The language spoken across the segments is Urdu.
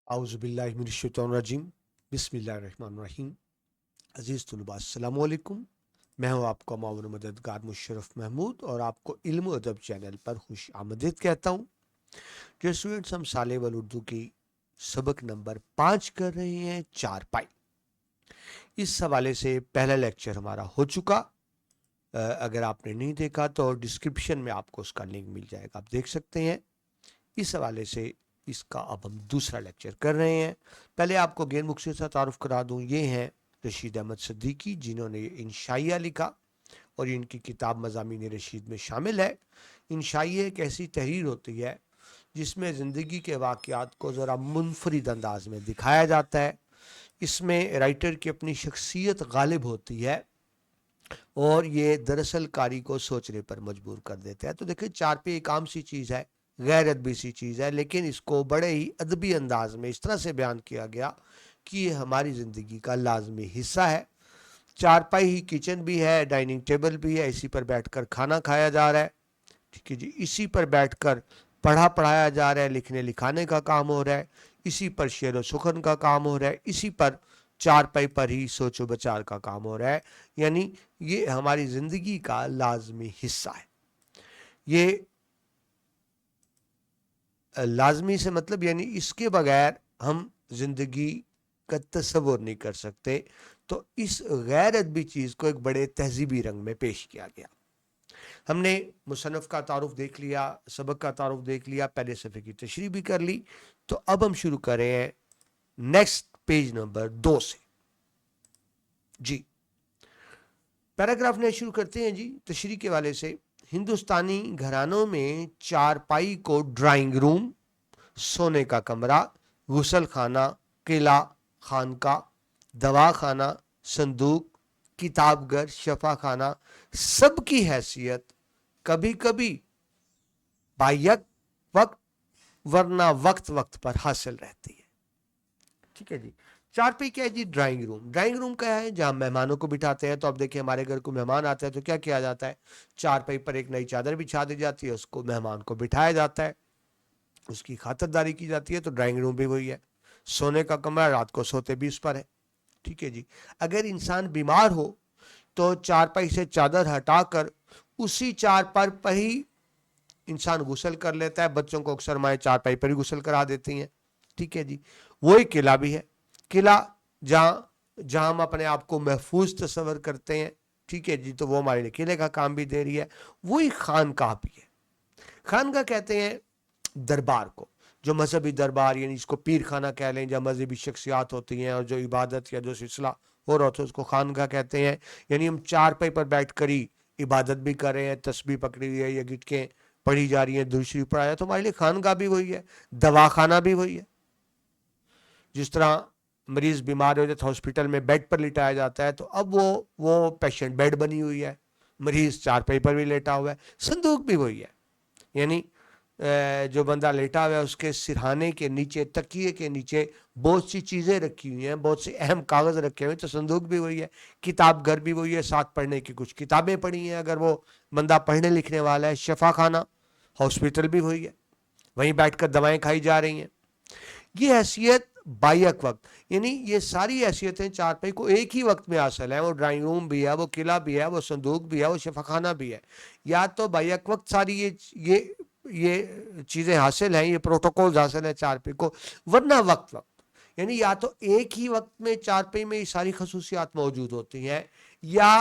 اعوذ باللہ من الشیطان الرجیم بسم اللہ الرحمن الرحیم عزیز طلباء السلام علیکم. میں ہوں آپ کا معاون مددگار مشرف محمود اور آپ کو علم و ادب چینل پر خوش آمدید کہتا ہوں. جو اسٹوڈنٹس ہم سالے وال اردو کی سبق نمبر 5 کر رہے ہیں چارپائی، اس حوالے سے پہلا لیکچر ہمارا ہو چکا. اگر آپ نے نہیں دیکھا تو ڈسکرپشن میں آپ کو اس کا لنک مل جائے گا، آپ دیکھ سکتے ہیں. اس حوالے سے اس کا اب ہم دوسرا لیکچر کر رہے ہیں. پہلے آپ کو غیر مختصر سے تعارف کرا دوں، یہ ہیں رشید احمد صدیقی، جنہوں نے انشائیہ لکھا اور ان کی کتاب مضامین رشید میں شامل ہے. انشائیہ ایک ایسی تحریر ہوتی ہے جس میں زندگی کے واقعات کو ذرا منفرد انداز میں دکھایا جاتا ہے. اس میں رائٹر کی اپنی شخصیت غالب ہوتی ہے اور یہ دراصل قاری کو سوچنے پر مجبور کر دیتا ہے. تو دیکھیں چارپائی ایک عام سی چیز ہے، غیر ادبی سی چیز ہے، لیکن اس کو بڑے ہی ادبی انداز میں اس طرح سے بیان کیا گیا کہ یہ ہماری زندگی کا لازمی حصہ ہے. چارپائی ہی کچن بھی ہے، ڈائننگ ٹیبل بھی ہے، اسی پر بیٹھ کر کھانا کھایا جا رہا ہے. ٹھیک ہے جی، اسی پر بیٹھ کر پڑھایا جا رہا ہے، لکھنے لکھانے کا کام ہو رہا ہے، اسی پر شعر و سخن کا کام ہو رہا ہے، اسی پر چارپائی پر ہی سوچ و بچار کا کام ہو رہا ہے. یعنی یہ ہماری زندگی کا لازمی حصہ ہے. یہ لازمی سے مطلب یعنی اس کے بغیر ہم زندگی کا تصور نہیں کر سکتے. تو اس غیر ادبی چیز کو ایک بڑے تہذیبی رنگ میں پیش کیا گیا. ہم نے مصنف کا تعارف دیکھ لیا، سبق کا تعارف دیکھ لیا، پہلے صفحے کی تشریح بھی کر لی. تو اب ہم شروع کر رہے ہیں نیکسٹ پیج نمبر 2 سے. جی پیراگراف نے شروع کرتے ہیں جی تشریح کے والے سے. ہندوستانی گھرانوں میں چارپائی کو ڈرائنگ روم، سونے کا کمرہ، غسل خانہ، قلعہ، خانقاہ، دواخانہ، صندوق، کتاب گھر، شفا خانہ سب کی حیثیت کبھی کبھی بایک وقت ورنہ وقت وقت پر حاصل رہتی ہے. ٹھیک ہے جی. چارپائی کیا ہے جی؟ Drawing room. ڈرائنگ روم کیا ہے؟ جہاں مہمانوں کو بٹھاتے ہیں. تو اب دیکھیں ہمارے گھر کو مہمان آتا ہے تو کیا کیا جاتا ہے؟ چارپائی پر ایک نئی چادر بچھا دی جاتی ہے، اس کو مہمان کو بٹھایا جاتا ہے، اس کی خاطرداری کی جاتی ہے. تو ڈرائنگ روم بھی وہی ہے. سونے کا کمرہ، رات کو سوتے بھی اس پر ہے. ٹھیک ہے جی. اگر انسان بیمار ہو تو چارپائی سے چادر ہٹا کر اسی چارپائی پر ہی انسان غسل کر لیتا ہے. بچوں کو اکثر مائیں چارپائی پر ہی غسل کرا دیتی ہیں. ٹھیک ہے جی. وہی قلعہ بھی ہے. قلعہ جہاں ہم اپنے آپ کو محفوظ تصور کرتے ہیں. ٹھیک ہے جی. تو وہ ہمارے لیے قلعے کا کام بھی دے رہی ہے. وہی خانقاہ بھی ہے. خانقاہ کہتے ہیں دربار کو، جو مذہبی دربار یعنی اس کو پیر خانہ کہہ لیں، جہاں مذہبی شخصیات ہوتی ہیں اور جو عبادت یا جو سلسلہ ہو رہا ہوتا ہے اس کو خانقاہ کہتے ہیں. یعنی ہم چارپائی پر بیٹھ کر ہی عبادت بھی کر رہے ہیں، تسبیح پکڑی ہوئی ہے یا گٹکیں پڑھی جا رہی ہیں، درود شریف پڑھایا، تو ہمارے لیے خانقاہ بھی وہی ہے، دواخانہ بھی وہی ہے. جس طرح مریض بیمار ہو جاتا ہے ہاسپٹل میں بیڈ پر لٹایا جاتا ہے، تو اب وہ پیشنٹ بیڈ بنی ہوئی ہے، مریض چارپائی پر بھی لیٹا ہوا ہے. صندوق بھی وہی ہے، یعنی جو بندہ لیٹا ہوا ہے اس کے سرہانے کے نیچے، تکیے کے نیچے بہت سی چیزیں رکھی ہوئی ہیں، بہت سے اہم کاغذ رکھے ہوئے ہیں. تو صندوق بھی وہی ہے. کتاب گھر بھی وہی ہے، ساتھ پڑھنے کی کچھ کتابیں پڑھی ہیں اگر وہ بندہ پڑھنے لکھنے والا ہے. شفا خانہ ہاسپٹل بھی وہی ہے، وہیں بیٹھ کر دوائیں کھائی جا رہی ہیں. یہ حیثیت بائیک وقت، یعنی یہ ساری حیثیتیں چارپائی کو ایک ہی وقت میں حاصل ہیں. وہ ڈرائنگ روم بھی ہے، وہ قلعہ بھی ہے، وہ صندوق بھی ہے، وہ شفا خانہ بھی ہے. یا تو بائیک وقت ساری یہ چیزیں حاصل ہیں، یہ پروٹوکولز حاصل ہیں چارپائی کو، ورنہ وقت یعنی یا تو ایک ہی وقت میں چارپائی میں یہ ساری خصوصیات موجود ہوتی ہیں، یا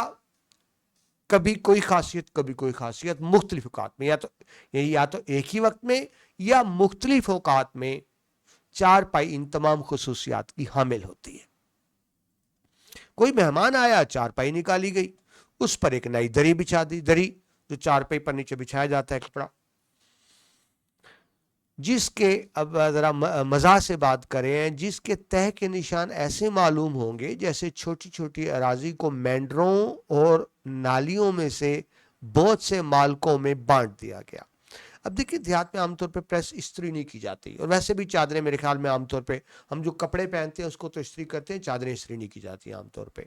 کبھی کوئی خاصیت کبھی کوئی خاصیت مختلف اوقات میں، یا تو ایک ہی وقت میں یا مختلف اوقات میں چارپائی ان تمام خصوصیات کی حامل ہوتی ہے. کوئی مہمان آیا، چارپائی نکالی گئی، اس پر ایک نئی دری بچھا دی. دری جو چارپائی پر نیچے بچھایا جاتا ہے کپڑا، جس کے اب ذرا مزاح سے بات کریں، جس کے تہہ کے نشان ایسے معلوم ہوں گے جیسے چھوٹی چھوٹی اراضی کو مینڈروں اور نالیوں میں سے بہت سے مالکوں میں بانٹ دیا گیا. اب دیکھیں دیہات میں عام طور پہ پریس استری نہیں کی جاتی، اور ویسے بھی چادریں میرے خیال میں عام طور پہ ہم جو کپڑے پہنتے ہیں اس کو تو استری کرتے ہیں، چادریں استری نہیں کی جاتی عام طور پہ.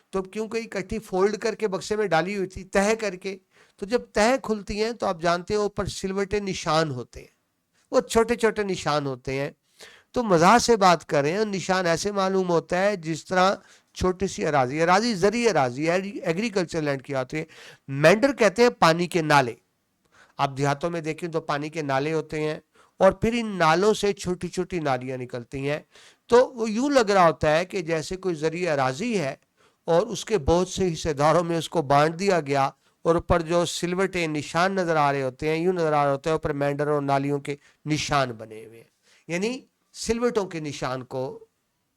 تو کیونکہ اکٹھی فولڈ کر کے بکسے میں ڈالی ہوئی تھی تہہ کر کے، تو جب تہہ کھلتی ہیں تو آپ جانتے ہیں اوپر سلوٹے نشان ہوتے ہیں، وہ چھوٹے چھوٹے نشان ہوتے ہیں. تو مزاح سے بات کر رہے ہیں. نشان ایسے معلوم ہوتا ہے جس طرح چھوٹی سی اراضی زرعی اراضی ایگریکلچر لینڈ کی آتی ہے. مینڈر کہتے ہیں پانی کے نالے. آپ دیہاتوں میں دیکھیں تو پانی کے نالے ہوتے ہیں اور پھر ان نالوں سے چھوٹی چھوٹی نالیاں نکلتی ہیں. تو وہ یوں لگ رہا ہوتا ہے کہ جیسے کوئی زرعی اراضی ہے اور اس کے بہت سے حصے داروں میں اس کو بانٹ دیا گیا اور اوپر جو سلوٹے نشان نظر آ رہے ہوتے ہیں یوں نظر آ رہے ہوتے ہیں اوپر مینڈر اور نالیوں کے نشان بنے ہوئے ہیں. یعنی سلوٹوں کے نشان کو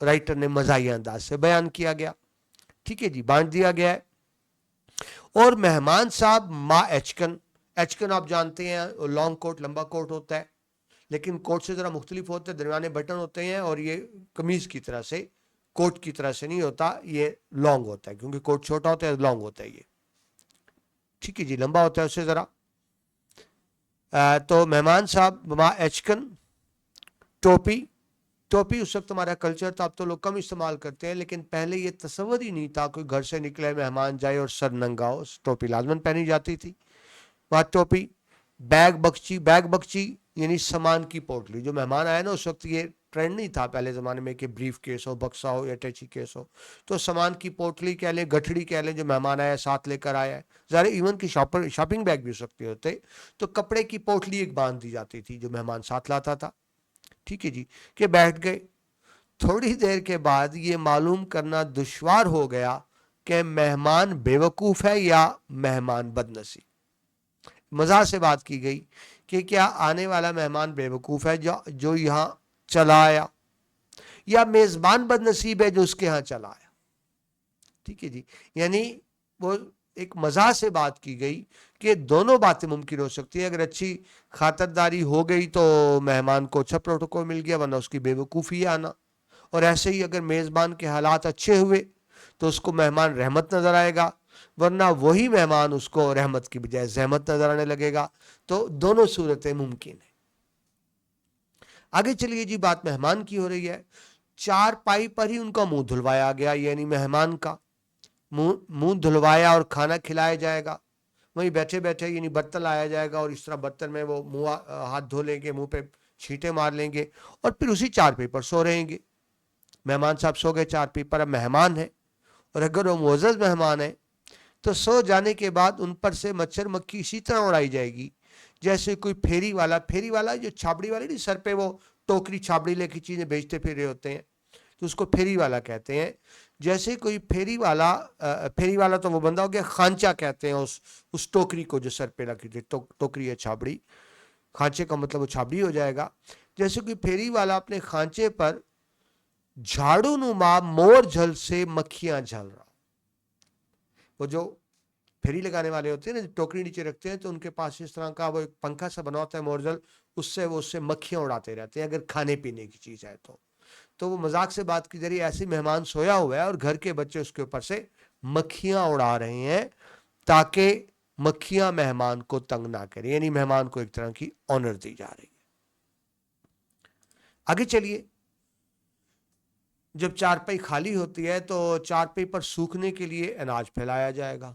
رائٹر نے مزاحیہ انداز سے بیان کیا گیا. ٹھیک ہے جی, بانٹ دیا گیا ہے. اور مہمان صاحب ما ایچکن. ایچکن آپ جانتے ہیں لانگ کوٹ, لمبا کوٹ ہوتا ہے لیکن کوٹ سے ذرا مختلف ہوتا ہے, درمیانے بٹن ہوتے ہیں اور یہ قمیض کی طرح سے, کوٹ کی طرح سے نہیں ہوتا, یہ لانگ ہوتا ہے کیونکہ کوٹ چھوٹا ہوتا ہے, لانگ ہوتا ہے یہ. ٹھیک ہے جی, لمبا ہوتا ہے اس سے ذرا. تو مہمان صاحب ما ایچکن. ٹوپی. ٹوپی اس وقت ہمارا کلچر تھا, اب تو لوگ کم استعمال کرتے ہیں لیکن پہلے یہ تصور ہی نہیں تھا کوئی گھر سے نکلے مہمان جائے اور سر ننگا ہو, ٹوپی لازماً پہنی جاتی تھی. بات ٹوپی. بیگ بکچی. بیگ بکچی یعنی سامان کی پوٹلی. جو مہمان آیا نا اس وقت یہ ٹرینڈ نہیں تھا پہلے زمانے میں کہ بریف کیس ہو, بکسا ہو یا ٹیچی کیس ہو, تو سامان کی پوٹلی کہہ لیں, گٹھڑی کہہ لیں, جو مہمان آیا ساتھ لے کر آیا ہے. ظاہر ایون کی شاپنگ بیگ بھی ہو سکتے ہوتے, تو کپڑے کی پوٹلی ایک باندھ دی جاتی تھی جو مہمان ساتھ لاتا تھا. ٹھیک ہے جی, کہ بیٹھ گئے. تھوڑی دیر کے بعد یہ معلوم کرنا دشوار ہو گیا کہ مہمان بیوقوف ہے یا مہمان بدنصیب. مزاح سے بات کی گئی کہ کیا آنے والا مہمان بیوقوف ہے جو یہاں چلا آیا, یا میزبان بدنصیب ہے جو اس کے ہاں چلا آیا. ٹھیک ہے جی, یعنی وہ ایک مزاح سے بات کی گئی کہ دونوں باتیں ممکن ہو سکتی ہیں. اگر اچھی خاطرداری ہو گئی تو مہمان کو اچھا پروٹوکول مل گیا, ورنہ اس کی بیوقوفی آنا. اور ایسے ہی اگر میزبان کے حالات اچھے ہوئے تو اس کو مہمان رحمت نظر آئے گا, ورنہ وہی مہمان اس کو رحمت کی بجائے زحمت نظر آنے لگے گا. تو دونوں صورتیں ممکن ہیں. آگے چلیے جی, بات مہمان کی ہو رہی ہے. چار پائی پر ہی ان کا منہ دھلوایا گیا, یعنی مہمان کا منہ دھلوایا اور کھانا کھلایا جائے گا. وہیں بیٹھے بیٹھے یعنی برتن لایا جائے گا اور اس طرح برتن میں وہ منہ ہاتھ دھو لیں گے, منہ پہ چھینٹے مار لیں گے اور پھر اسی چارپائی پر سو رہیں گے. مہمان صاحب سو گئے چارپائی پر, اب مہمان ہے اور اگر وہ معزز مہمان ہے تو سو جانے کے بعد ان پر سے مچھر مکھی اسی طرح اڑائی جائے گی جیسے کوئی پھیری والا جو چھابڑی والی نہیں, سر پہ وہ ٹوکری چھابڑی لے کے چیزیں بیچتے پھر رہے ہوتے ہیں, تو اس کو پھیری والا کہتے ہیں. جیسے کوئی پھیری والا تو وہ بندہ ہو گیا, خانچہ کہتے ہیں اس ٹوکری کو جو سر پہ رکھی تھی, ٹوکری ہے چھابڑی, خانچے کا مطلب وہ چھابڑی ہو جائے گا. جیسے کوئی پھیری والا اپنے خانچے پر جھاڑو نما مور جھل سے مکھیاں جھل رہا. وہ جو پھیری لگانے والے ہوتے ہیں نا, ٹوکری نیچے رکھتے ہیں تو ان کے پاس اس طرح کا وہ ایک پنکھا سا بنا ہوتا ہے مورجل, اس سے مکھیاں اڑاتے رہتے ہیں اگر کھانے پینے کی چیز ہے تو وہ مذاق سے بات کی جا رہی ہے ایسی مہمان سویا ہوا ہے اور گھر کے بچے اس کے اوپر سے مکھیاں اڑا رہے ہیں تاکہ مکھیاں مہمان کو تنگ نہ کریں, یعنی مہمان کو ایک طرح کی آنر دی جا رہی ہے. آگے چلیے, جب چارپائی خالی ہوتی ہے تو چارپائی پر سوکھنے کے لیے اناج پھیلایا جائے گا,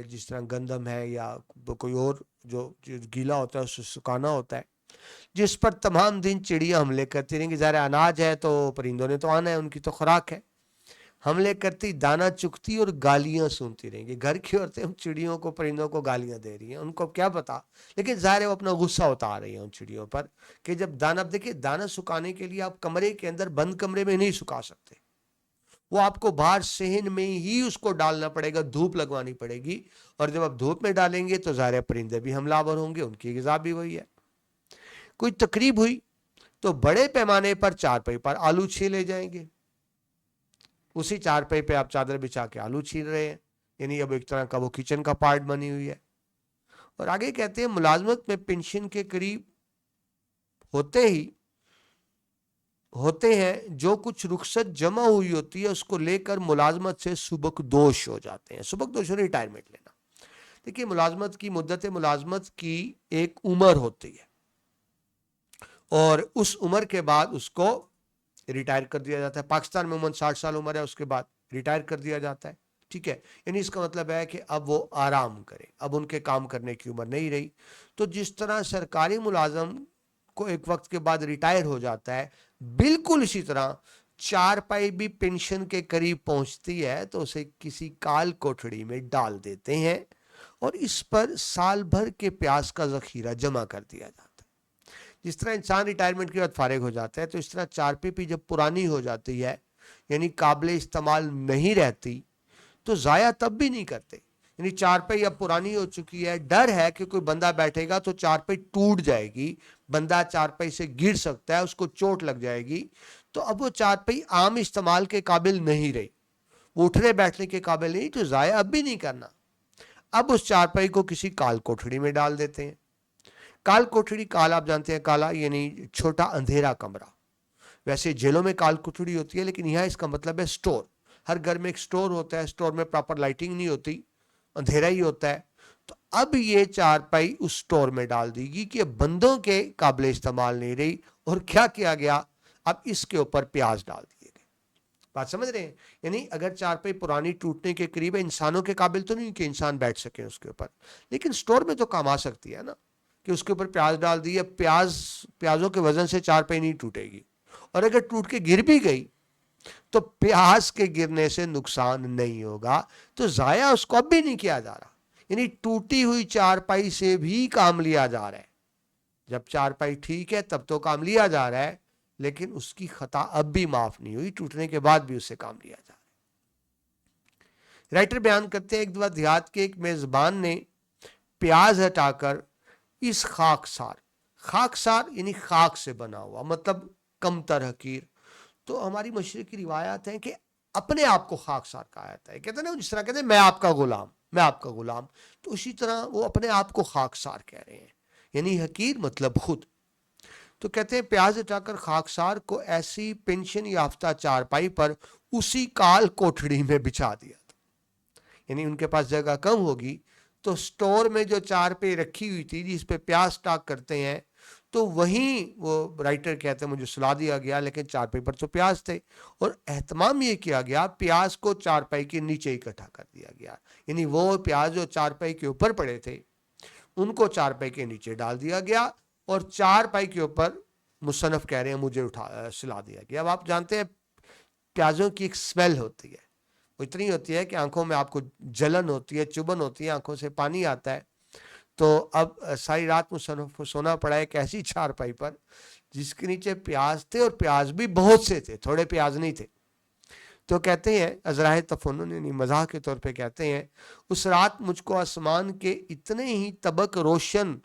جس طرح گندم ہے یا کوئی اور جو گیلا ہوتا ہے اسے سکھانا ہوتا ہے, جس پر تمام دن چڑیاں حملے کرتی رہیں گی. ظاہر اناج ہے تو پرندوں نے تو آنا ہے, ان کی تو خوراک ہے. حملے کرتی, دانہ چگتی اور گالیاں سنتی رہیں گی. گھر کی عورتیں چڑیوں کو پرندوں کو گالیاں دے رہی ہیں, ان کو کیا پتا, لیکن ظاہر ہے وہ اپنا غصہ اتار رہی ہیں ان چڑیوں پر کہ جب دانہ, دیکھیں دانہ سکھانے کے لیے آپ کمرے کے اندر بند کمرے میں نہیں سکھا سکتے, وہ آپ کو باہر صحن میں ہی اس کو ڈالنا پڑے گا, دھوپ لگوانی پڑے گی, اور جب آپ دھوپ میں ڈالیں گے تو ظاہر پرندے بھی حملہ آور ہوں گے, ان کی غذا بھی وہی ہے. کوئی تقریب ہوئی تو بڑے پیمانے پر چارپائی پر آلو چھیلے جائیں گے. اسی چارپائی پہ آپ چادر بچھا کے آلو چھیل رہے ہیں, یعنی اب ایک طرح کا وہ کچن کا پارٹ بنی ہوئی ہے. اور آگے کہتے ہیں ملازمت میں پینشن کے قریب ہوتے ہیں جو کچھ رخصت جمع ہوئی ہوتی ہے اس کو لے کر ملازمت سے سبکدوش ہو جاتے ہیں. سبکدوش ریٹائرمنٹ لینا. دیکھیے ملازمت کی مدت ملازمت کی ایک عمر ہوتی ہے اور اس عمر کے بعد اس کو ریٹائر کر دیا جاتا ہے. پاکستان میں عموماً 60 سال عمر ہے, اس کے بعد ریٹائر کر دیا جاتا ہے. ٹھیک ہے, یعنی اس کا مطلب ہے کہ اب وہ آرام کرے, اب ان کے کام کرنے کی عمر نہیں رہی. تو جس طرح سرکاری ملازم کو ایک وقت کے بعد ریٹائر ہو جاتا ہے، بالکل اسی طرح چارپائی بھی پینشن کے قریب پہنچتی ہے تو اسے کسی کال کوٹھڑی میں ڈال دیتے ہیں اور اس پر سال بھر کے پیاز کا ذخیرہ جمع کر دیا جاتا ہے۔ جس طرح انسان ریٹائرمنٹ کے بعد فارغ ہو جاتا ہے تو اس طرح چارپائی بھی جب پرانی ہو جاتی ہے یعنی قابل استعمال نہیں رہتی تو ضائع تب بھی نہیں کرتے، یعنی چارپائی اب پرانی ہو چکی ہے، ڈر ہے کہ کوئی بندہ بیٹھے گا تو چارپائی ٹوٹ جائے گی، بندہ چارپائی سے گر سکتا ہے، اس کو چوٹ لگ جائے گی، تو اب وہ چارپائی عام استعمال کے قابل نہیں رہی، وہ اٹھنے بیٹھنے کے قابل نہیں، تو ضائع اب بھی نہیں کرنا، اب اس چارپائی کو کسی کال کوٹھڑی میں ڈال دیتے ہیں۔ کال کوٹھڑی، کال آپ جانتے ہیں کالا یعنی چھوٹا اندھیرا کمرہ، ویسے جیلوں میں کال کوٹھڑی ہوتی ہے لیکن یہاں اس کا مطلب ہے سٹور، ہر گھر میں ایک سٹور ہوتا ہے، سٹور میں پراپر لائٹنگ نہیں ہوتی، اندھیرا ہی ہوتا ہے، تو اب یہ چارپائی اس سٹور میں ڈال دی گی کہ بندوں کے قابل استعمال نہیں رہی، اور کیا کیا گیا، اب اس کے اوپر پیاز ڈال دیے گئے۔ بات سمجھ رہے ہیں؟ یعنی اگر چارپائی پرانی ٹوٹنے کے قریب ہے، انسانوں کے قابل تو نہیں کہ انسان بیٹھ سکے اس کے اوپر، لیکن سٹور میں تو کام آ سکتی ہے نا، کہ اس کے اوپر پیاز ڈال دی ہے، پیازوں کے وزن سے چارپائی نہیں ٹوٹے گی، اور اگر ٹوٹ کے گر بھی گئی تو پیاز کے گرنے سے نقصان نہیں ہوگا، تو ضائع اس کو اب بھی نہیں کیا جا رہا، یعنی ٹوٹی ہوئی چارپائی سے بھی کام لیا جا رہا ہے، جب چارپائی ٹھیک ہے تب تو کام لیا جا رہا ہے، لیکن اس کی خطا اب بھی معاف نہیں ہوئی، ٹوٹنے کے بعد بھی اسے کام لیا جا رہا ہے۔ رائٹر بیان کرتے ہیں ایک دفعہ دیہات کے ایک میزبان نے پیاز ہٹا کر اس خاکسار یعنی خاک سے بنا ہوا، مطلب کم تر حقیر، تو ہماری مشرقی روایات ہیں کہ اپنے آپ کو خاکسار کہا جاتا ہے، کہتے ہیں نا جس طرح کہتے ہیں میں آپ کا غلام، تو اسی طرح وہ اپنے آپ کو خاکسار کہہ رہے ہیں، یعنی حقیر مطلب خود، تو کہتے ہیں پیاز ہٹا کر خاکسار کو ایسی پینشن یافتہ چارپائی پر اسی کال کوٹھڑی میں بچھا دیا تھا، یعنی ان کے پاس جگہ کم ہوگی تو سٹور میں جو چارپائی رکھی ہوئی تھی جس پہ پیاز سٹاک کرتے ہیں، تو وہیں وہ رائٹر کہتے ہیں مجھے سلا دیا گیا، لیکن چارپائی پر تو پیاز تھے، اور اہتمام یہ کیا گیا پیاز کو چارپائی کے نیچے اکٹھا کر دیا گیا، یعنی وہ پیاز جو چارپائی کے اوپر پڑے تھے ان کو چارپائی کے نیچے ڈال دیا گیا، اور چارپائی کے اوپر مصنف کہہ رہے ہیں مجھے سلا دیا گیا۔ اب آپ جانتے ہیں پیازوں کی ایک سمیل ہوتی ہے، وہ اتنی ہوتی ہے کہ آنکھوں میں آپ کو جلن ہوتی ہے، چبھن ہوتی ہے، آنکھوں سے پانی آتا ہے، تو اب ساری رات مصنف کو سونا پڑا ایک ایسی چارپائی پر جس کے نیچے پیاز تھے، اور پیاز بھی بہت سے تھے، تھوڑے پیاز نہیں تھے، تو کہتے ہیں ازراہ تفنن یعنی مزاح کے طور پہ کہتے ہیں اس رات مجھ کو آسمان کے اتنے ہی طبق روشن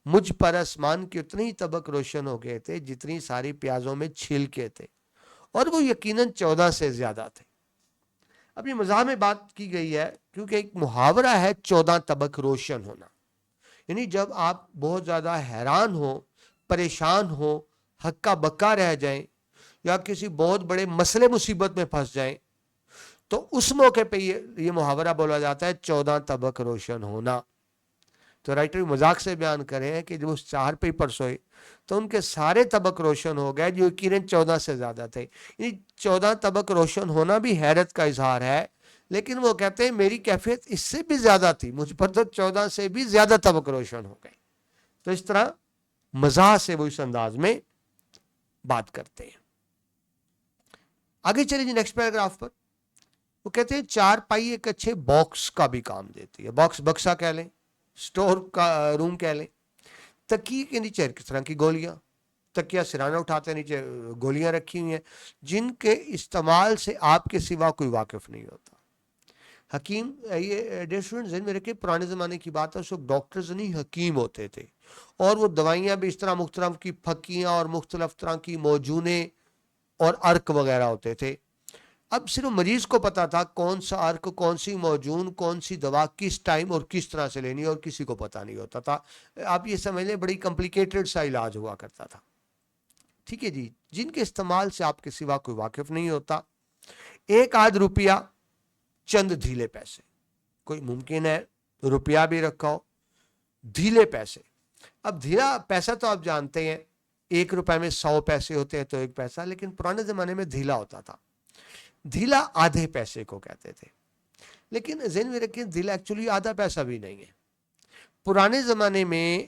مجھ پر آسمان کے اتنے ہی طبق روشن ہو گئے تھے جتنی ساری پیازوں میں چھلکے تھے، اور وہ یقیناً 14 سے زیادہ تھے۔ اب یہ مزاح میں بات کی گئی ہے کیونکہ ایک محاورہ ہے 14 طبق روشن ہونا، یعنی جب آپ بہت زیادہ حیران ہو، پریشان ہو، ہکا بکا رہ جائیں، یا کسی بہت بڑے مسئلے مصیبت میں پھنس جائیں، تو اس موقع پہ یہ محاورہ بولا جاتا ہے 14 طبق روشن ہونا۔ تو رائٹر مذاق سے بیان کرے ہیں کہ جب اس چارپائی پر سوئے تو ان کے سارے طبق روشن ہو گئے جو یقیناً 14 سے زیادہ تھے، یعنی 14 طبق روشن ہونا بھی حیرت کا اظہار ہے، لیکن وہ کہتے ہیں میری کیفیت اس سے بھی زیادہ تھی، مجھ پر تو 14 سے بھی زیادہ طبق روشن ہو گئے۔ تو اس طرح مزاح سے وہ اس انداز میں بات کرتے ہیں۔ آگے چلے جی نیکسٹ پیراگراف پر، وہ کہتے ہیں چارپائی ایک اچھے باکس کا بھی کام دیتی ہے، باکس بکسا کہہ لیں، سٹور کا روم کہہ لیں، تکیے کے نیچے کس طرح کی گولیاں، تکیہ سرانہ اٹھاتے نیچے گولیاں رکھی ہوئی ہیں جن کے استعمال سے آپ کے سوا کوئی واقف نہیں ہوتا۔ حکیم، یہ ڈیئر اسٹوڈنٹ ذہن میں رکھے پرانے زمانے کی بات ہے، اس وقت ڈاکٹرز نہیں حکیم ہوتے تھے، اور وہ دوائیاں بھی اس طرح مختلف کی پھکیاں اور مختلف طرح کی موجونے اور ارک وغیرہ ہوتے تھے، اب صرف مریض کو پتا تھا کون سا ارک، کون سی موجون، کون سی دوا کس ٹائم اور کس طرح سے لینی، اور کسی کو پتا نہیں ہوتا تھا، آپ یہ سمجھ لیں بڑی کمپلیکیٹڈ سا علاج ہوا کرتا تھا، ٹھیک ہے جی، جن کے استعمال سے آپ کے سوا کوئی واقف نہیں ہوتا۔ ایک آدھ روپیہ، چند دھیلے پیسے، کوئی ممکن ہے روپیہ بھی رکھا ہو، دھیلے پیسے، اب دھیلا پیسہ تو آپ جانتے ہیں 1 روپے میں 100 پیسے ہوتے ہیں تو 1 پیسہ، لیکن پرانے زمانے میں دھیلا ہوتا تھا، دھیلا آدھے پیسے کو کہتے تھے، لیکن ذہن میں رکھیں دھیلا ایکچولی آدھا پیسہ بھی نہیں ہے، پرانے زمانے میں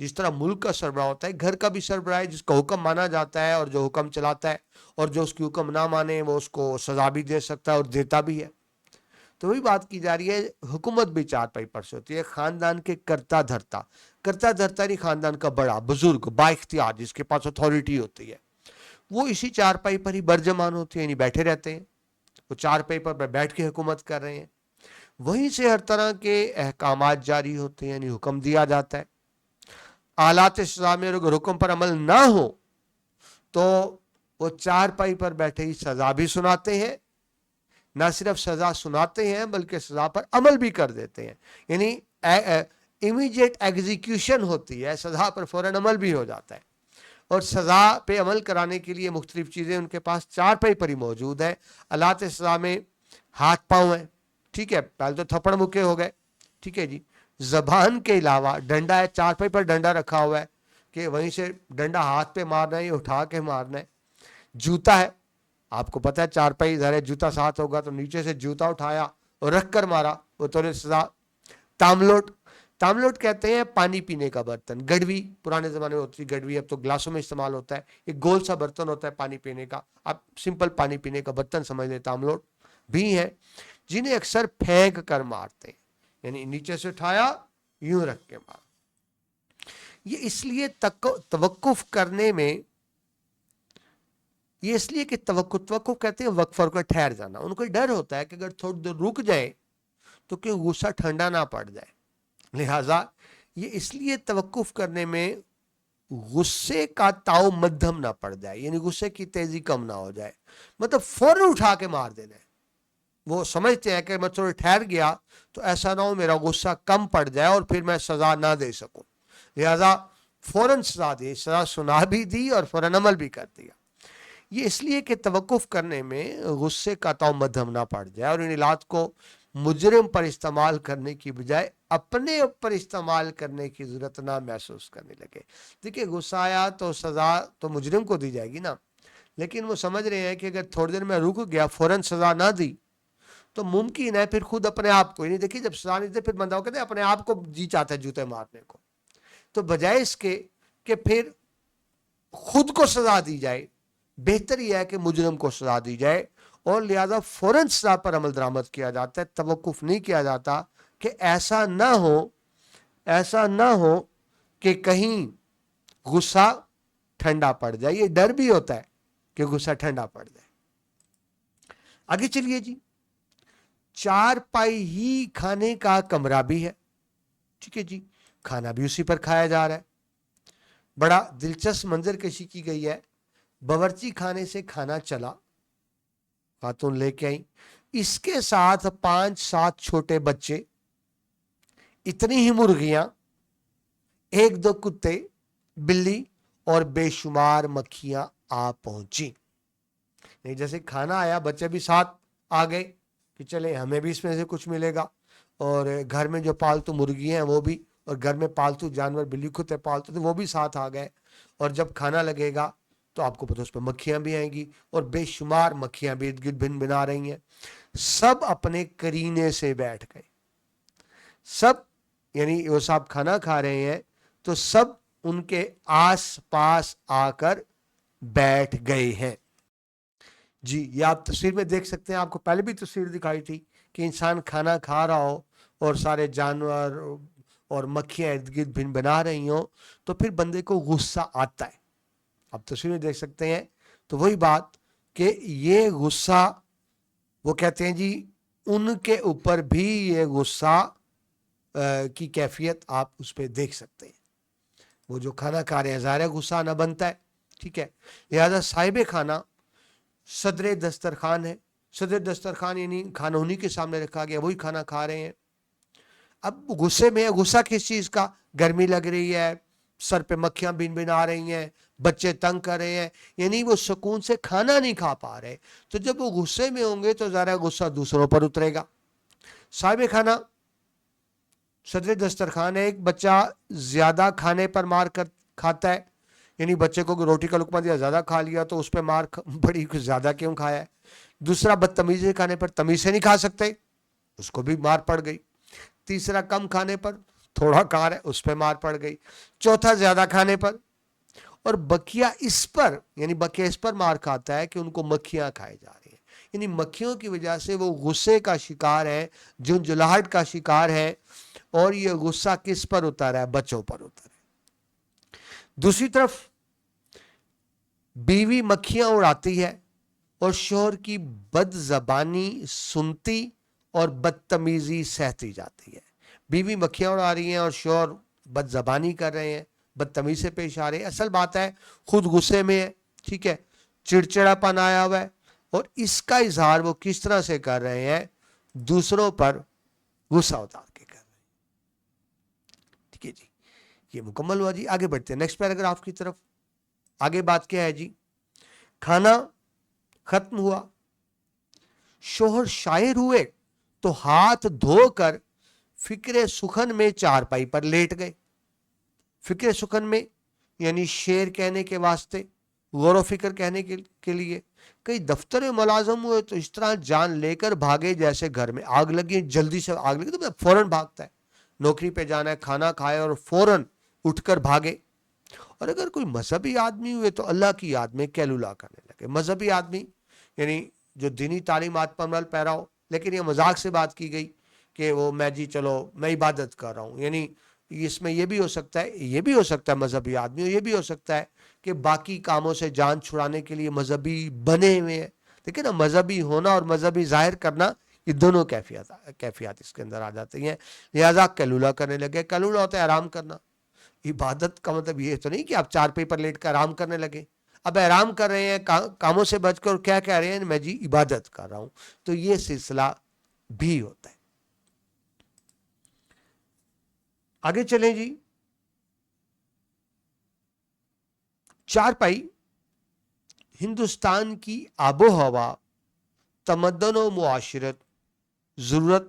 جس طرح ملک کا سربراہ ہوتا ہے، گھر کا بھی سربراہ ہے جس کا حکم مانا جاتا ہے اور جو حکم چلاتا ہے، اور جو اس کی حکم نہ مانے وہ اس کو سزا بھی دے سکتا ہے اور دیتا بھی ہے۔ تو وہی بات کی جا رہی ہے، حکومت بھی چار پائی پر سے ہوتی ہے، خاندان کے کرتا دھرتا نہیں، خاندان کا بڑا بزرگ با اختیار جس کے پاس اتھارٹی ہوتی ہے، وہ اسی چار پائی پر ہی برجمان ہوتے ہیں، یعنی بیٹھے رہتے ہیں، وہ چار پائی پر بیٹھ کے حکومت کر رہے ہیں، وہیں سے ہر طرح کے احکامات جاری ہوتے ہیں، یعنی حکم دیا جاتا ہے۔ آلات سزا میں اگر حکم پر عمل نہ ہو تو وہ چار پائی پر بیٹھے ہی سزا بھی سناتے ہیں، نہ صرف سزا سناتے ہیں بلکہ سزا پر عمل بھی کر دیتے ہیں، یعنی امیڈیٹ ایگزیکیوشن ہوتی ہے، سزا پر فوراً عمل بھی ہو جاتا ہے۔ اور سزا پہ عمل کرانے کے لیے مختلف چیزیں ان کے پاس چار پائی پر ہی موجود ہے۔ آلات سزا میں ہاتھ پاؤں ہیں، ٹھیک ہے، پہلے تو تھپڑ مکے ہو گئے، ٹھیک ہے جی، زبان کے علاوہ ڈنڈا ہے، چار پائی پر ڈنڈا رکھا ہوا ہے کہ وہیں سے ڈنڈا ہاتھ پہ مارنا ہے، اٹھا کے مارنا ہے۔ جوتا ہے، آپ کو پتا ہے چار پائی ظاہر جوتا ساتھ ہوگا تو نیچے سے جوتا اٹھایا اور رکھ کر مارا، وہ تو سزا۔ تاملوٹ کہتے ہیں پانی پینے کا برتن، گڑوی پرانے زمانے میں ہوتی تھی، گڑوی اب تو گلاسوں میں استعمال ہوتا ہے، ایک گول سا برتن ہوتا ہے پانی پینے کا، آپ سمپل پانی پینے کا برتن سمجھ لیں۔ تاملوٹ بھی ہیں جنہیں اکثر پھینک کر مارتے ہیں، یعنی نیچے سے اٹھایا یوں رکھ کے مارا۔ یہ اس لیے توقف کرنے میں، یہ اس لیے کہ توقف کہتے ہیں وقفہ کر ٹھہر جانا، ان کو ڈر ہوتا ہے کہ اگر تھوڑی دیر رک جائے تو کہ غصہ ٹھنڈا نہ پڑ جائے، لہذا یہ اس لیے توقف کرنے میں غصے کا تاؤ مدھم نہ پڑ جائے، یعنی غصے کی تیزی کم نہ ہو جائے، مطلب فوراً اٹھا کے مار دینا ہے۔ وہ سمجھتے ہیں کہ میں تھوڑا ٹھہر گیا تو ایسا نہ ہو میرا غصہ کم پڑ جائے اور پھر میں سزا نہ دے سکوں، لہذا فوراً سزا دی، سزا سنا بھی دی اور فوراً عمل بھی کر دیا۔ یہ اس لیے کہ توقف کرنے میں غصے کا تاؤ مدھم نہ پڑ جائے اور ان علات کو مجرم پر استعمال کرنے کی بجائے اپنے اوپر استعمال کرنے کی ضرورت نہ محسوس کرنے لگے۔ دیکھیں غصہ آیا تو سزا تو مجرم کو دی جائے گی نا، لیکن وہ سمجھ رہے ہیں کہ اگر تھوڑی دیر میں رک گیا فوراً سزا نہ دی تو ممکن ہے پھر خود اپنے آپ کو، یعنی دیکھیے جب سزا نہیں دے پھر بندہ کہتے ہیں اپنے آپ کو جی چاہتا ہے جوتے مارنے کو، تو بجائے اس کے کہ پھر خود کو سزا دی جائے، بہتر یہ ہے کہ مجرم کو سزا دی جائے اور لہذا فوراً سزا پر عمل درآمد کیا جاتا ہے، توقف نہیں کیا جاتا کہ ایسا نہ ہو کہ کہیں غصہ ٹھنڈا پڑ جائے۔ یہ ڈر بھی ہوتا ہے کہ غصہ ٹھنڈا پڑ جائے۔ آگے چلیے جی، چار پائی ہی کھانے کا کمرہ بھی ہے، ٹھیک ہے جی، کھانا بھی اسی پر کھایا جا رہا ہے۔ بڑا دلچسپ منظر کشی کی گئی ہے، باورچی خانے سے کھانا چلا، خاتون لے کے آئی، اس کے ساتھ 5-7 چھوٹے بچے، اتنی ہی مرغیاں، 1-2 کتے، بلی اور بے شمار مکھیاں آ پہنچی۔ جیسے کھانا آیا بچے بھی ساتھ آ گئے کہ چلے ہمیں بھی اس میں سے کچھ ملے گا، اور گھر میں جو پالتو مرغیاں ہیں وہ بھی، اور گھر میں پالتو جانور بلی کتے پالتو تھے وہ بھی ساتھ آ گئے، اور جب کھانا لگے گا تو آپ کو پتہ اس پہ مکھیاں بھی آئیں گی اور بے شمار مکھیاں بھی ارد گرد بن بنا رہی ہیں۔ سب اپنے کرینے سے بیٹھ گئے، سب یعنی وہ صاحب کھانا کھا رہے ہیں تو سب ان کے آس پاس آ کر بیٹھ گئے ہیں۔ جی یہ آپ تصویر میں دیکھ سکتے ہیں، آپ کو پہلے بھی تصویر دکھائی تھی کہ انسان کھانا کھا رہا ہو اور سارے جانور اور مکھیاں ارد گرد بن بنا رہی ہوں تو پھر بندے کو غصہ آتا ہے، آپ تصویر میں دیکھ سکتے ہیں۔ تو وہی بات کہ یہ غصہ، وہ کہتے ہیں جی ان کے اوپر بھی یہ غصہ کی کیفیت آپ اس پہ دیکھ سکتے ہیں۔ وہ جو کھانا کھا رہے ہیں ظاہر ہے غصہ نہ بنتا ہے، ٹھیک ہے، لہذا صاحب کھانا صدر دسترخوان ہے، صدر دسترخوان یعنی کھانا انہی کے سامنے رکھا گیا، وہی کھانا کھا رہے ہیں۔ اب غصے میں ہے، غصہ کس چیز کا؟ گرمی لگ رہی ہے، سر پہ مکھیاں بن بن آ رہی ہیں، بچے تنگ کر رہے ہیں، یعنی وہ سکون سے کھانا نہیں کھا پا رہے، تو جب وہ غصے میں ہوں گے تو ظاہر غصہ دوسروں پر اترے گا۔ صاحب کھانا صدر دسترخوان ہے، ایک بچہ زیادہ کھانے پر مار کر کھاتا ہے، یعنی بچے کو روٹی کا لقمہ دیا زیادہ کھا لیا تو اس پہ مار بڑی کچھ زیادہ کیوں کھایا ہے۔ دوسرا بدتمیزی کھانے پر تمیز سے نہیں کھا سکتے، اس کو بھی مار پڑ گئی۔ تیسرا کم کھانے پر تھوڑا کار ہے اس پہ مار پڑ گئی، چوتھا زیادہ کھانے پر، اور بکیا اس پر، یعنی بکیا اس پر مار کھاتا ہے کہ ان کو مکھیاں کھائے جا رہی ہیں، یعنی مکھیوں کی وجہ سے وہ غصے کا شکار ہے، جھنجھلاہٹ کا شکار ہے، اور یہ غصہ کس پر اتارا ہے؟ بچوں پر اتارا ہے۔ دوسری طرف بیوی مکھیاں اڑاتی ہے اور شوہر کی بد زبانی سنتی اور بدتمیزی سہتی جاتی ہے۔ بیوی مکھیاں اڑا رہی ہیں اور شوہر بد زبانی کر رہے ہیں، بدتمیزی سے پیش آ رہے ہیں، اصل بات ہے خود غصے میں ہے، ٹھیک ہے، چڑچڑا پن آیا ہوا ہے، اور اس کا اظہار وہ کس طرح سے کر رہے ہیں؟ دوسروں پر غصہ اتار کے کر رہے ہیں، ٹھیک ہے جی۔ یہ مکمل ہوا جی، آگے بڑھتے ہیں نیکسٹ پیراگراف کی طرف۔ آگے بات کیا ہے جی؟ کھانا ختم ہوا، شوہر شاعر ہوئے تو ہاتھ دھو کر فکر سخن میں چارپائی پر لیٹ گئے۔ فکر سخن میں یعنی شعر کہنے کے واسطے، غور و فکر کہنے کے لیے۔ کئی دفتر میں ملازم ہوئے تو اس طرح جان لے کر بھاگے جیسے گھر میں آگ لگی، جلدی سے آگ لگی تو فوراً بھاگتا ہے، نوکری پہ جانا ہے، کھانا کھائے اور فوراً اٹھ کر بھاگے۔ اور اگر کوئی مذہبی آدمی ہوئے تو اللہ کی یاد میں کیلولا کرنے لگے۔ مذہبی آدمی یعنی جو دینی تعلیمات پر عمل پیرا ہو، لیکن یہ مذاق سے بات کی گئی کہ وہ میں جی چلو میں عبادت کر رہا ہوں، یعنی اس میں یہ بھی ہو سکتا ہے، یہ بھی ہو سکتا ہے مذہبی آدمی، اور یہ بھی ہو سکتا ہے کہ باقی کاموں سے جان چھڑانے کے لیے مذہبی بنے ہوئے ہیں، لیکن نا مذہبی ہونا اور مذہبی ظاہر کرنا یہ دونوں کیفیات اس کے اندر آ جاتی ہیں، لہذا کیلولا کرنے لگے۔ کیلولا ہوتا ہے آرام کرنا۔ عبادت کا مطلب یہ تو نہیں کہ آپ چارپائی پر لیٹ کر آرام کرنے لگے، اب آرام کر رہے ہیں کاموں سے بچ کر، کیا کہہ رہے ہیں؟ میں جی عبادت کر رہا ہوں، تو یہ سلسلہ بھی ہوتا ہے۔ آگے چلیں جی۔ چارپائی ہندوستان کی آب و ہوا، تمدن و معاشرت، ضرورت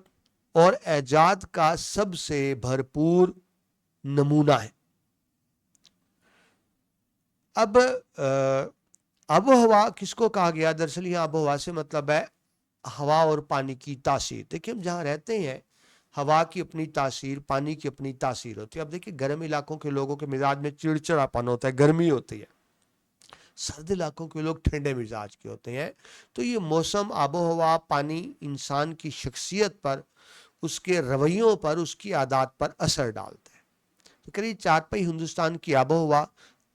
اور ایجاد کا سب سے بھرپور نمونہ ہے۔ اب آب و ہوا کس کو کہا گیا؟ دراصل یہ آب و ہوا سے مطلب ہے ہوا اور پانی کی تاثیر۔ دیکھیں ہم جہاں رہتے ہیں ہوا کی اپنی تاثیر، پانی کی اپنی تاثیر ہوتی ہے۔ اب دیکھیں گرم علاقوں کے لوگوں کے مزاج میں چڑچڑا پن ہوتا ہے، گرمی ہوتی ہے، سرد علاقوں کے لوگ ٹھنڈے مزاج کے ہوتے ہیں۔ تو یہ موسم، آب و ہوا، پانی انسان کی شخصیت پر، اس کے رویوں پر، اس کی عادات پر اثر ڈالتا ہے۔ تو کہہ رہی چارپائی ہندوستان کی آب و ہوا،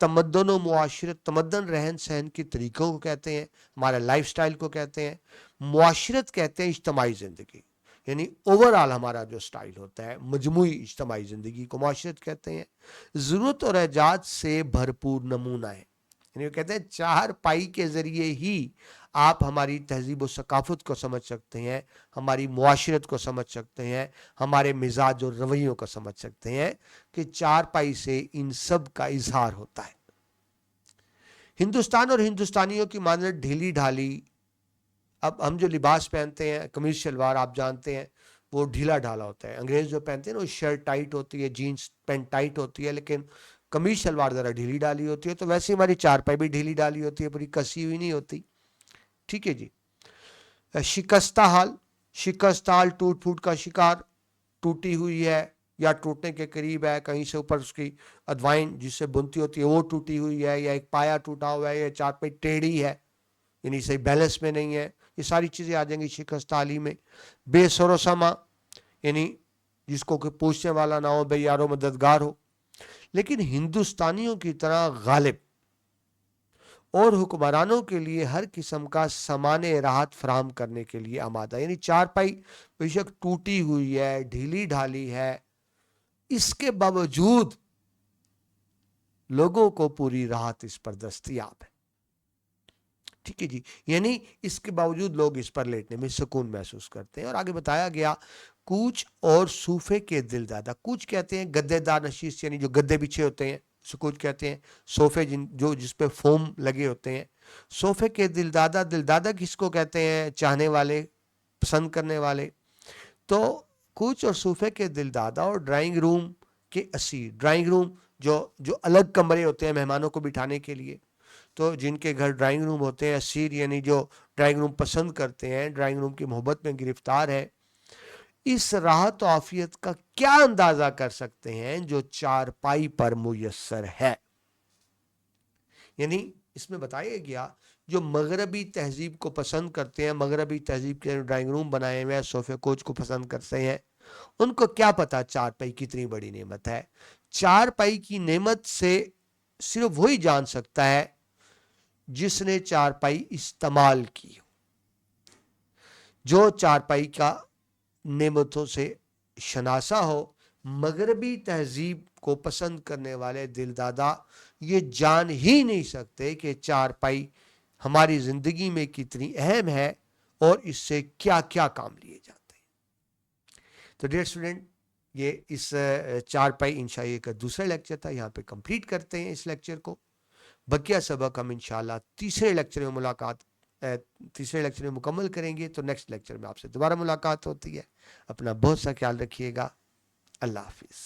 تمدن و معاشرت، تمدن رہن سہن کے طریقوں کو کہتے ہیں، ہمارے لائف سٹائل کو کہتے ہیں، معاشرت کہتے ہیں اجتماعی زندگی، یعنی اوورآل ہمارا جو سٹائل ہوتا ہے مجموعی اجتماعی زندگی کو معاشرت کہتے ہیں، ضرورت اور ایجاد سے بھرپور نمونہ ہے۔ یعنی وہ کہتے ہیں چار پائی کے ذریعے ہی آپ ہماری تہذیب و ثقافت کو سمجھ سکتے ہیں، ہماری معاشرت کو سمجھ سکتے ہیں، ہمارے مزاج اور رویوں کو سمجھ سکتے ہیں، کہ چار پائی سے ان سب کا اظہار ہوتا ہے۔ ہندوستان اور ہندوستانیوں کی مانند ڈھیلی ڈھالی، اب ہم جو لباس پہنتے ہیں قمیض شلوار آپ جانتے ہیں وہ ڈھیلا ڈھالا ہوتا ہے، انگریز جو پہنتے ہیں نا وہ شرٹ ٹائٹ ہوتی ہے، جینس پینٹ ٹائٹ ہوتی ہے، لیکن قمیض شلوار ذرا ڈھیلی ڈالی ہوتی ہے۔ تو ویسے ہماری چارپائی بھی ڈھیلی ڈالی ہوتی ہے، پوری کسی ہوئی نہیں ہوتی، ٹھیک ہے جی۔ شکستہ حال، شکست حال ٹوٹ پھوٹ کا شکار، ٹوٹی ہوئی ہے یا ٹوٹنے کے قریب ہے، کہیں سے اوپر اس کی ادوائن جس سے بنتی ہوتی ہے وہ ٹوٹی ہوئی ہے، یا ایک پایا ٹوٹا ہوا ہے، یا چارپائی ٹیڑھی ہے یعنی صحیح بیلنس میں نہیں ہے، یہ ساری چیزیں آ جائیں گی شکست حالی میں۔ بے سر و سما یعنی جس کو کوئی پوچھنے والا نہ ہو، بے یار و مددگار ہو، لیکن ہندوستانیوں کی طرح غالب اور حکمرانوں کے لیے ہر قسم کا سامان راحت فراہم کرنے کے لیے آمادہ۔ یعنی چارپائی بے شک ٹوٹی ہوئی ہے، ڈھیلی ڈھالی ہے، اس کے باوجود لوگوں کو پوری راحت اس پر دستیاب ہے، ٹھیک ہے جی۔ یعنی اس کے باوجود لوگ اس پر لیٹنے میں سکون محسوس کرتے ہیں۔ اور آگے بتایا گیا کوچ اور صوفے کے دل دادا، کوچ کہتے ہیں گدے دار نشیس، یعنی جو گدے بچھے ہوتے ہیں اسے کوچ کہتے ہیں، صوفے جو جس پہ فوم لگے ہوتے ہیں، صوفے کے دل دادا، دل دادا کس کو کہتے ہیں؟ چاہنے والے، پسند کرنے والے۔ تو کوچ اور صوفے کے دل دادا اور ڈرائنگ روم کے اسیر، ڈرائنگ روم جو الگ کمرے ہوتے ہیں مہمانوں کو بٹھانے کے لیے، تو جن کے گھر ڈرائنگ روم ہوتے ہیں، اسیر یعنی جو ڈرائنگ روم پسند کرتے ہیں، ڈرائنگ روم کی محبت میں گرفتار ہے، اس راحت و عافیت کا کیا اندازہ کر سکتے ہیں جو چارپائی پر میسر ہے. یعنی اس میں بتایا گیا جو مغربی تہذیب کو پسند کرتے ہیں, مغربی تہذیب کے ڈرائنگ روم بنائے ہوئے ہیں, صوفے کوچ کو پسند کرتے ہیں, ان کو کیا پتا چارپائی کتنی بڑی نعمت ہے. چارپائی کی نعمت سے صرف وہی جان سکتا ہے جس نے چارپائی استعمال کی, جو چارپائی کا نعمتوں سے شناسا ہو. مغربی تہذیب کو پسند کرنے والے دل دادا یہ جان ہی نہیں سکتے کہ چارپائی ہماری زندگی میں کتنی اہم ہے اور اس سے کیا کیا کام لیے جاتے ہیں. تو ڈیئر اسٹوڈنٹ, یہ اس چارپائی انشاءاللہ کا دوسرا لیکچر تھا, یہاں پہ کمپلیٹ کرتے ہیں اس لیکچر کو. بقیہ سبق ہم انشاءاللہ تیسرے لیکچر میں مکمل کریں گے. تو نیکسٹ لیکچر میں آپ سے دوبارہ ملاقات ہوتی ہے. اپنا بہت سا خیال رکھیے گا. اللہ حافظ.